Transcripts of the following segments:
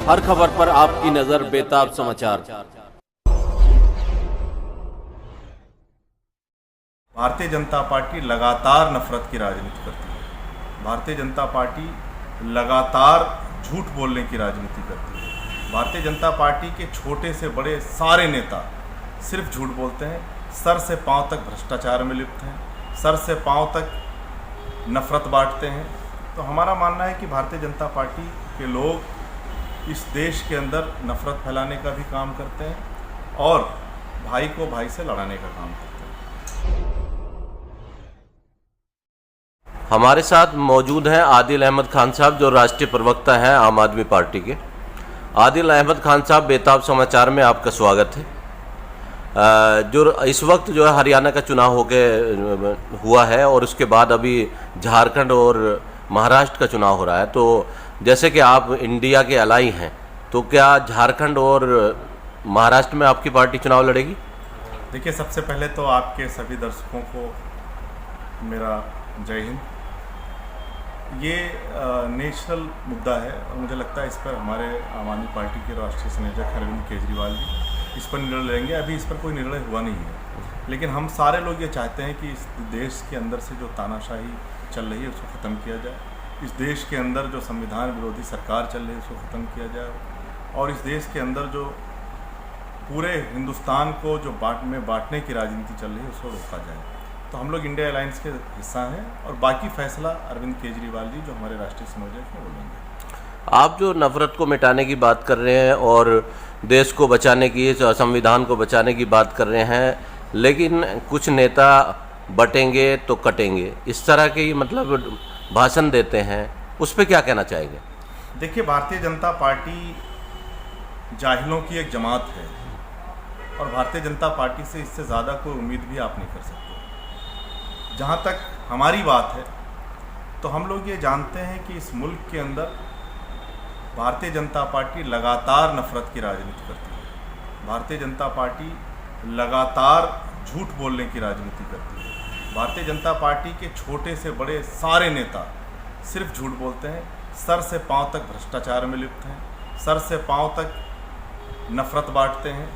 हर खबर पर आपकी नजर बेताब समाचार। भारतीय जनता पार्टी लगातार नफरत की राजनीति करती है। भारतीय जनता पार्टी लगातार झूठ बोलने की राजनीति करती है। भारतीय जनता पार्टी के छोटे से बड़े सारे नेता सिर्फ झूठ बोलते हैं, सर से पांव तक भ्रष्टाचार में लिप्त हैं, सर से पांव तक नफरत बांटते हैं। तो हमारा मानना है कि भारतीय जनता पार्टी के लोग इस देश के अंदर नफरत फैलाने का भी काम करते हैं और भाई को भाई से लड़ाने का काम करते हैं। हमारे साथ मौजूद हैं आदिल अहमद खान साहब, जो राष्ट्रीय प्रवक्ता हैं आम आदमी पार्टी के। आदिल अहमद खान साहब, बेताब समाचार में आपका स्वागत है। जो इस वक्त जो है हरियाणा का चुनाव होके हुआ है और उसके बाद अभी झारखंड और महाराष्ट्र का चुनाव हो रहा है, तो जैसे कि आप इंडिया के अलाई हैं, तो क्या झारखंड और महाराष्ट्र में आपकी पार्टी चुनाव लड़ेगी? देखिए, सबसे पहले तो आपके सभी दर्शकों को मेरा जय हिंद। ये नेशनल मुद्दा है और मुझे लगता है इस पर हमारे आम आदमी पार्टी के राष्ट्रीय संयोजक अरविंद केजरीवाल जी इस पर निर्णय लेंगे। अभी इस पर कोई निर्णय हुआ नहीं है, लेकिन हम सारे लोग ये चाहते हैं कि इस देश के अंदर से जो तानाशाही चल रही है उसको ख़त्म किया जाए। इस देश के अंदर जो संविधान विरोधी सरकार चल रही है उसको ख़त्म किया जाए और इस देश के अंदर जो पूरे हिंदुस्तान को जो बांटने की राजनीति चल रही है उसको रोका जाए। तो हम लोग इंडिया अलायंस के हिस्सा हैं और बाकी फैसला अरविंद केजरीवाल जी, जो हमारे राष्ट्रीय संयोजक हैं, वो लेंगे। आप जो नफरत को मिटाने की बात कर रहे हैं और देश को बचाने की, संविधान को बचाने की बात कर रहे हैं, लेकिन कुछ नेता बटेंगे तो कटेंगे, इस तरह के मतलब भाषण देते हैं, उस पर क्या कहना चाहेंगे? देखिए, भारतीय जनता पार्टी जाहिलों की एक जमात है और भारतीय जनता पार्टी से इससे ज़्यादा कोई उम्मीद भी आप नहीं कर सकते। जहाँ तक हमारी बात है तो हम लोग ये जानते हैं कि इस मुल्क के अंदर भारतीय जनता पार्टी लगातार नफरत की राजनीति करती है। भारतीय जनता पार्टी लगातार झूठ बोलने की राजनीति करती है। भारतीय जनता पार्टी के छोटे से बड़े सारे नेता सिर्फ झूठ बोलते हैं, सर से पांव तक भ्रष्टाचार में लिप्त हैं, सर से पांव तक नफरत बांटते हैं।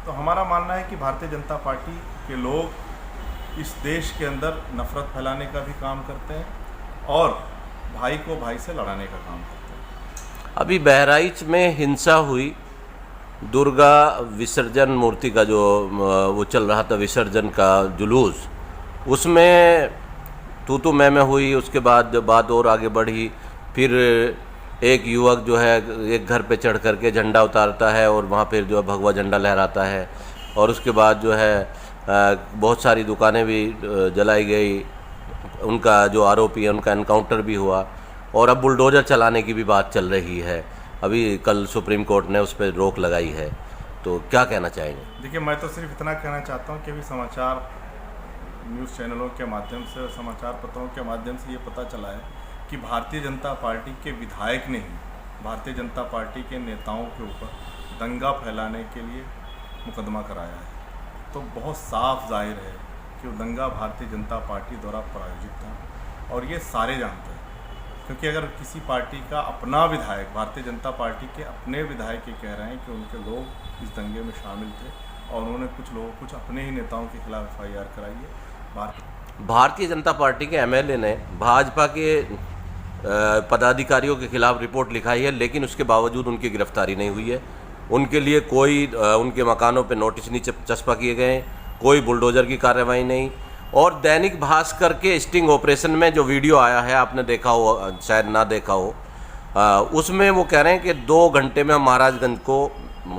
तो हमारा मानना है कि भारतीय जनता पार्टी के लोग इस देश के अंदर नफरत फैलाने का भी काम करते हैं और भाई को भाई से लड़ाने का काम करते हैं। अभी बहराइच में हिंसा हुई, दुर्गा विसर्जन मूर्ति का जो वो चल रहा था, विसर्जन का जुलूस, उसमें तू मैं हुई। उसके बाद जब बात और आगे बढ़ी, फिर एक युवक जो है एक घर पे चढ़ करके झंडा उतारता है और वहाँ पर जो है भगवा झंडा लहराता है और उसके बाद जो है बहुत सारी दुकानें भी जलाई गई। उनका जो आरोपी है उनका एनकाउंटर भी हुआ और अब बुलडोज़र चलाने की भी बात चल रही है। अभी कल सुप्रीम कोर्ट ने उस पर रोक लगाई है, तो क्या कहना चाहेंगे? देखिए, मैं तो सिर्फ इतना कहना चाहता हूँ कि अभी समाचार न्यूज़ चैनलों के माध्यम से और समाचार पत्रों के माध्यम से ये पता चला है कि भारतीय जनता पार्टी के विधायक ने ही भारतीय जनता पार्टी के नेताओं के ऊपर दंगा फैलाने के लिए मुकदमा कराया है। तो बहुत साफ जाहिर है कि वो दंगा भारतीय जनता पार्टी द्वारा प्रायोजित था और ये सारे जानते हैं, क्योंकि अगर किसी पार्टी का अपना विधायक, भारतीय जनता पार्टी के अपने विधायक ये कह रहे हैं कि उनके लोग इस दंगे में शामिल थे और उन्होंने कुछ अपने ही नेताओं के खिलाफ FIR कराई है। भारतीय जनता पार्टी के MLA ने भाजपा के पदाधिकारियों के खिलाफ रिपोर्ट लिखाई है, लेकिन उसके बावजूद उनकी गिरफ्तारी नहीं हुई है। उनके लिए कोई उनके मकानों पे नोटिस नहीं चस्पा किए गए, कोई बुलडोज़र की कार्रवाई नहीं। और दैनिक भास्कर के स्टिंग ऑपरेशन में जो वीडियो आया है, आपने देखा हो, शायद ना देखा हो, उसमें वो कह रहे हैं कि 2 घंटे में हम महाराजगंज को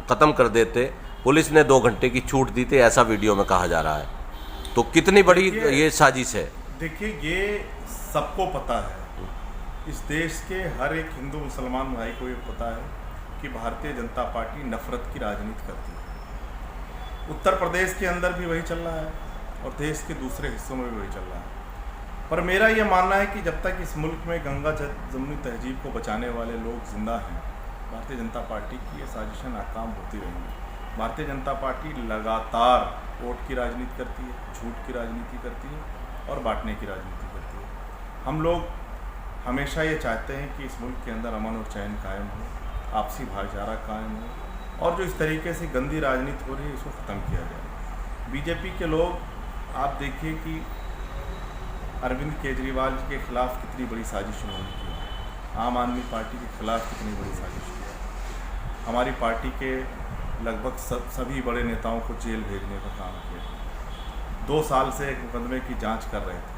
ख़त्म कर देते, पुलिस ने 2 घंटे की छूट दी थी, ऐसा वीडियो में कहा जा रहा है। तो कितनी बड़ी ये साजिश है? देखिए, ये सबको पता है, इस देश के हर एक हिंदू मुसलमान भाई को ये पता है कि भारतीय जनता पार्टी नफरत की राजनीति करती है। उत्तर प्रदेश के अंदर भी वही चल रहा है और देश के दूसरे हिस्सों में भी वही चल रहा है। पर मेरा ये मानना है कि जब तक इस मुल्क में गंगा जमुनी तहजीब को बचाने वाले लोग जिंदा हैं, भारतीय जनता पार्टी की ये साजिशें नाकाम होती रहेंगी। भारतीय जनता पार्टी लगातार वोट की राजनीति करती है, झूठ की राजनीति करती है और बांटने की राजनीति करती है। हम लोग हमेशा ये चाहते हैं कि इस मुल्क के अंदर अमन और चैन कायम हो आपसी भाईचारा कायम हो और जो इस तरीके से गंदी राजनीति हो रही है इसको ख़त्म किया जाए। बीजेपी के लोग आप देखिए कि अरविंद केजरीवाल जी के खिलाफ कितनी बड़ी साजिश उन्होंने की है, आम आदमी पार्टी के खिलाफ कितनी बड़ी साजिश की है। हमारी पार्टी के लगभग सभी बड़े नेताओं को जेल भेजने का काम किया। 2 साल से एक मुकदमे की जांच कर रहे थे,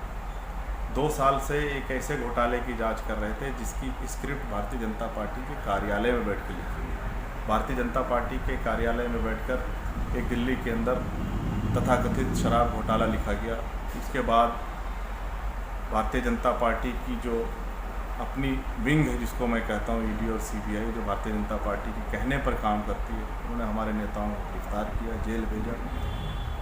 2 साल से एक ऐसे घोटाले की जांच कर रहे थे जिसकी स्क्रिप्ट भारतीय जनता पार्टी के कार्यालय में बैठ कर लिखी हुई। भारतीय जनता पार्टी के कार्यालय में बैठकर एक दिल्ली के अंदर तथाकथित शराब घोटाला लिखा गया। उसके बाद भारतीय जनता पार्टी की जो अपनी विंग है, जिसको मैं कहता हूँ ईडी और सीबीआई, जो भारतीय जनता पार्टी के कहने पर काम करती है, उन्होंने हमारे नेताओं को गिरफ्तार किया, जेल भेजा।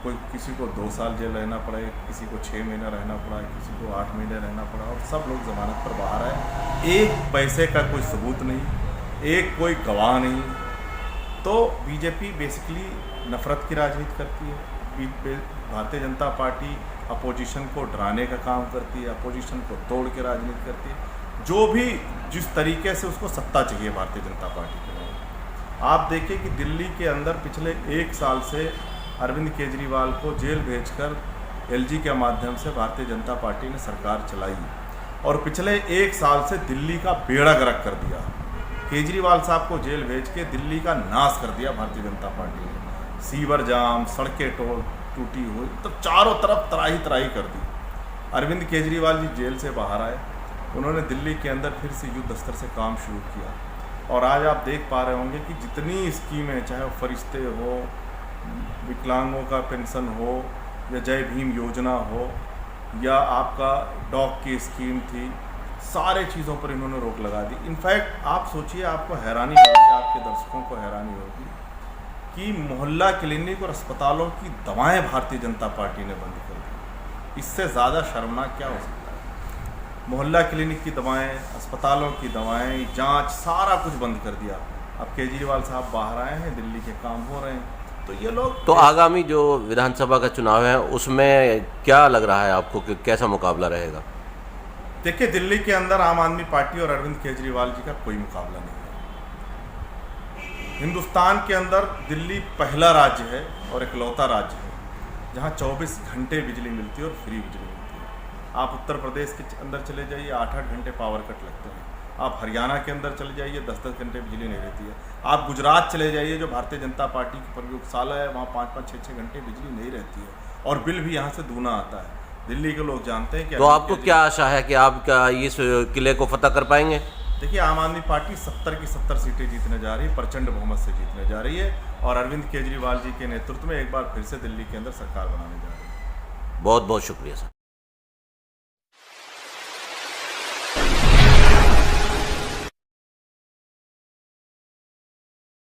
कोई किसी को 2 साल जेल रहना पड़ा, किसी को 6 महीना रहना पड़ा, किसी को 8 महीने रहना पड़ा और सब लोग जमानत पर बाहर आए। एक पैसे का कोई सबूत नहीं, एक कोई गवाह नहीं। तो बीजेपी बेसिकली नफरत की राजनीति करती है। भारतीय जनता पार्टी अपोजिशन को डराने का काम करती है, अपोजिशन को तोड़ के राजनीति करती है। जो भी जिस तरीके से उसको सत्ता चाहिए भारतीय जनता पार्टी के लोग, आप देखिए कि दिल्ली के अंदर पिछले 1 साल से अरविंद केजरीवाल को जेल भेजकर एलजी के माध्यम से भारतीय जनता पार्टी ने सरकार चलाई और पिछले 1 साल से दिल्ली का बेड़ा गर्क कर दिया। केजरीवाल साहब को जेल भेज के दिल्ली का नाश कर दिया भारतीय जनता पार्टी ने। सीवर जाम, सड़कें टूटी हुई, तो चारों तरफ तराही तराही कर दी। अरविंद केजरीवाल जी जेल से बाहर आए, उन्होंने दिल्ली के अंदर फिर से युद्ध स्तर से काम शुरू किया और आज आप देख पा रहे होंगे कि जितनी स्कीमें, चाहे वो फरिश्ते हो, विकलांगों का पेंशन हो या जय भीम योजना हो या आपका डॉग की स्कीम थी, सारे चीज़ों पर इन्होंने रोक लगा दी। इनफैक्ट आप सोचिए, आपको हैरानी होगी, आपके दर्शकों को हैरानी होगी कि मोहल्ला क्लिनिक और अस्पतालों की दवाएं भारतीय जनता पार्टी ने बंद कर दी। इससे ज़्यादा शर्मनाक क्या हो सकता है? मोहल्ला क्लिनिक की दवाएं, अस्पतालों की दवाएं, जांच, सारा कुछ बंद कर दिया। अब केजरीवाल साहब बाहर आए हैं, दिल्ली के काम हो रहे हैं, तो ये लोग। तो आगामी जो विधानसभा का चुनाव है उसमें क्या लग रहा है आपको कि कैसा मुकाबला रहेगा? देखिए, दिल्ली के अंदर आम आदमी पार्टी और अरविंद केजरीवाल जी का कोई मुकाबला नहीं है। हिंदुस्तान के अंदर दिल्ली पहला राज्य है और इकलौता राज्य है जहां 24 घंटे बिजली मिलती है और फ्री बिजली मिलती है। आप उत्तर प्रदेश के अंदर चले जाइए, 8-8 घंटे पावर कट लगते हैं। आप हरियाणा के अंदर चले जाइए, 10-10 घंटे बिजली नहीं रहती है। आप गुजरात चले जाइए, जो भारतीय जनता पार्टी की प्रयोगशाला है, वहाँ 5-5, 6-6 घंटे बिजली नहीं रहती है और बिल भी यहाँ से दूना आता है। दिल्ली के लोग जानते हैं कि तो आपको क्या आशा है कि आप क्या इस किले को फतह कर पाएंगे? देखिए, आम आदमी पार्टी 70 की 70 सीटें जीतने जा रही है, प्रचंड बहुमत से जीतने जा रही है और अरविंद केजरीवाल जी के नेतृत्व में एक बार फिर से दिल्ली के अंदर सरकार बनाने जा रही है। बहुत बहुत शुक्रिया सर।